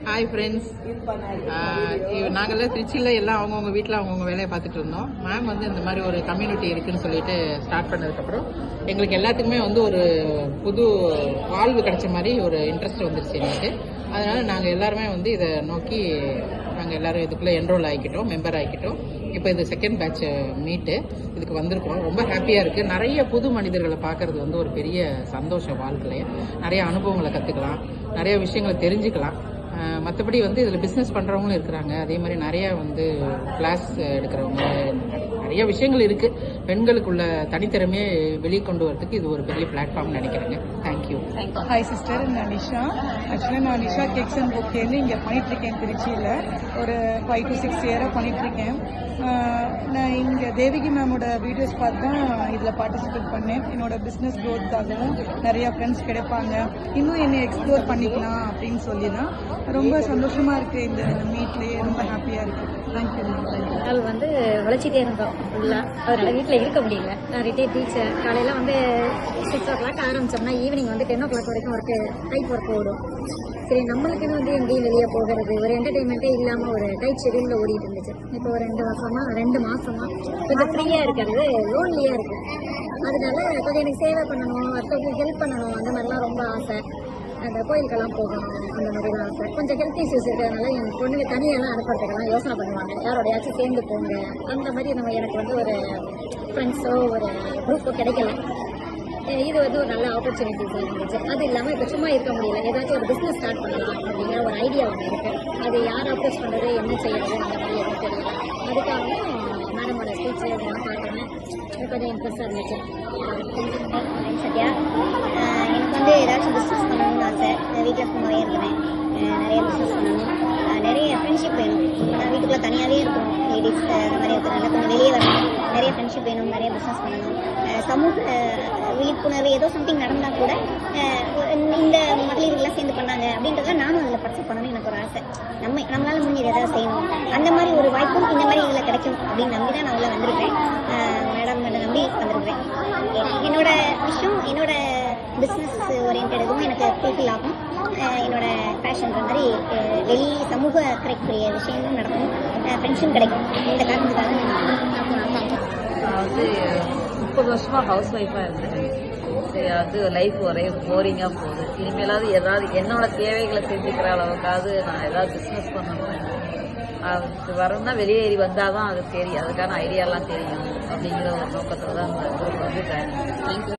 Hi friends, நாங்கள்லாம் திருச்சியில் எல்லாம் அவங்கவுங்க வீட்டில் அவங்கவுங்க வேலையை பார்த்துட்டு இருந்தோம். மேம் வந்து இந்த மாதிரி ஒரு கம்யூனிட்டி இருக்குதுன்னு சொல்லிட்டு ஸ்டார்ட் பண்ணதுக்கப்புறம் எங்களுக்கு எல்லாத்துக்குமே வந்து ஒரு புது வாழ்வு கிடைச்ச மாதிரி ஒரு இன்ட்ரெஸ்ட் வந்துருச்சு எங்களுக்கு. அதனால் நாங்கள் எல்லாருமே வந்து இதை நோக்கி நாங்கள் எல்லோரும் இதுக்குள்ளே என்ரோல் ஆகிக்கிட்டோம், மெம்பர் ஆகிக்கிட்டோம். இப்போ இது செகண்ட் பேட்ச் மீட்டு இதுக்கு வந்திருக்கோம். ரொம்ப ஹாப்பியாக இருக்குது. நிறைய புது மனிதர்களை பார்க்குறது வந்து ஒரு பெரிய சந்தோஷம். வாழ்க்கையிலே நிறைய அனுபவங்களை கற்றுக்கலாம், நிறைய விஷயங்களை தெரிஞ்சுக்கலாம். மற்றபடி வந்து இதில் பிஸ்னஸ் பண்ணுறவங்களும் இருக்கிறாங்க. அதே மாதிரி நிறையா வந்து கிளாஸ் எடுக்கிறவங்க, நிறைய விஷயங்கள் இருக்குது. பெண்களுக்குள்ள தனித்திறமையை வெளியே கொண்டு வரதுக்கு இது ஒரு பெரிய பிளாட்ஃபார்ம்னு நினைக்கிறேங்க. தேங்க்யூ. ஹாய் சிஸ்டர், நான் நிஷா. ஆக்சுவலாக நான் நிஷா கேக்ஸ் அண்ட் புக்கேன்னு இங்கே பண்ணிகிட்ருக்கேன். திருச்சியில் ஒரு 5 to 6 இயராக பண்ணிகிட்ருக்கேன். நான் இங்கே தேவிகி மேமோட வீடியோஸ் பார்த்து தான் இதில் பார்ட்டிசிபேட் பண்ணேன். என்னோடய பிஸ்னஸ் க்ரோத்துக்காகவும் நிறையா ஃப்ரெண்ட்ஸ் கிடைப்பாங்க, இன்னும் என்னை எக்ஸ்ப்ளோர் பண்ணிக்கலாம் அப்படின்னு சொல்லி தான் ரொம்ப சந்தோஷமாக இருக்குது. இந்த மீட்லேயே ரொம்ப ஹாப்பியாக இருக்குது. தேங்க்யூ. நாள் வந்து உழைச்சிட்டே இருந்தோம் ஃபுல்லாக. அதனால் வீட்டில் இருக்க முடியல. நான் ரிட்டையர்ட் டீச்சர். காலையில் வந்து 6 o'clock ஆரம்பித்தோம்னா ஈவினிங் வந்து 10 o'clock வரைக்கும் டைப் ஒர்க் ஓடும். சரி, நம்மளுக்குன்னு வந்து எங்கேயும் வெளியே போகிறது, ஒரு என்டர்டெயின்மெண்ட்டே இல்லாமல் ஒரு டைட் ஷெடியூலில் ஓடிட்டு இருந்துச்சு. இப்போ ஒரு 2 மாதமாக கொஞ்சம் ஃப்ரீயாக இருக்கிறது, லோன்லியாக இருக்குது. அதனால கொஞ்சம் எனக்கு சேவை பண்ணணும், அடுத்தவங்களுக்கு ஹெல்ப் பண்ணணும், அந்த மாதிரிலாம் ரொம்ப ஆசை. அந்த கோயிலுக்கெல்லாம் போகணும், அந்த மாதிரி தான் ஆசை. கொஞ்சம் ஹெல்த் இஷ்யூஸ் இருக்கிறதுனால என் பொண்ணுங்க தனியெல்லாம் அனுப்புறதுக்கெல்லாம் யோசனை பண்ணுவாங்க. யாரோடையாச்சும் சேர்ந்து போங்க, அந்த மாதிரி எனக்கு வந்து ஒரு ஃப்ரெண்ட்ஸோ ஒரு குரூப்போ கிடைக்கல. இது வந்து ஒரு நல்ல ஆப்பர்ச்சுனிட்டிஸ் இருந்துச்சு. அது இல்லாமல் இப்போ சும்மா இருக்க முடியல. ஏதாச்சும் ஒரு பிஸ்னஸ் ஸ்டார்ட் பண்ணலாம் அப்படிங்கிற ஒரு ஐடியா ஒன்று இருக்குது. அது யார் அப்ரோச் பண்ணுறது, என்ன செய்யறது, அந்த மாதிரி எதுவும் தெரியல. அதுக்காகவும் மேடமோட ஸ்பீச் இதெல்லாம் பார்த்தோன்னே கொஞ்சம் இன்ட்ரெஸ்டாக இருந்துச்சு. சத்யா, எனக்கு வந்து ஏதாச்சும் பிஸ்னஸ் பண்ணணும்னு ஆசை. வீட்டில் சும்மாவே இருக்கிறேன். நிறைய பிஸ்னஸ் பண்ணணும், நிறைய ஃப்ரெண்ட்ஷிப் வேணும். நான் வீட்டுக்குள்ளே தனியாகவே இருக்கணும். லேடிஸ் அந்த மாதிரி இருக்கிறனால கொஞ்சம் வெளியே வரணும், நிறைய ஃப்ரெண்ட்ஷிப் வேணும், நிறைய பிஸ்னஸ் பண்ணணும். சமூக விழிப்புணர்வு ஏதோ சம்திங் நடந்தால் கூட இந்த மகளிர்கள்லாம் சேர்ந்து பண்ணாங்க அப்படின்றத நானும் அதில் பார்ட்டிசிபேட் பண்ணணும்னு எனக்கு ஒரு ஆசை. நம்மளால் முடிஞ்சது எதாவது செய்யணும், அந்த மாதிரி ஒரு வாய்ப்பும் இந்த மாதிரி இதில் கிடைக்கும் அப்படின்னு நம்பி தான் நான் உள்ள வந்திருக்கேன். மேடம் நம்பி வந்திருக்கிறேன். என்னோட விஷயம், என்னோட பிஸ்னஸ் ஓரியன்ட் எதுவும் எனக்கு ஃபுல்ஃபில் ஆகும். என்னோட பேஷன்ற மாதிரி வெளி சமூக கிடைக்கக்கூடிய விஷயங்களும் நடக்கும், ஃப்ரெண்ட்ஸும் கிடைக்கும். இந்த காரணத்துக்காக நான் வந்து 30 வருஷமாக ஹவுஸ் ஒய்ஃபாக இருந்தேன். சரி, அது லைஃப் ஒரே போரிங்காக போகுது. இனிமேலாவது ஏதாவது என்னோட தேவைகளை செஞ்சுக்கிற அளவுக்காவது நான் ஏதாவது பிஸ்னஸ் பண்ணணும். அதுக்கு வரணும்னா வெளியேறி வந்தால் தான் அது தெரியும், அதுக்கான ஐடியாலாம் தெரியும் அப்படிங்கிற ஒரு நோக்கத்தில் தான் இந்த குரூப் வந்து ஜாயின்.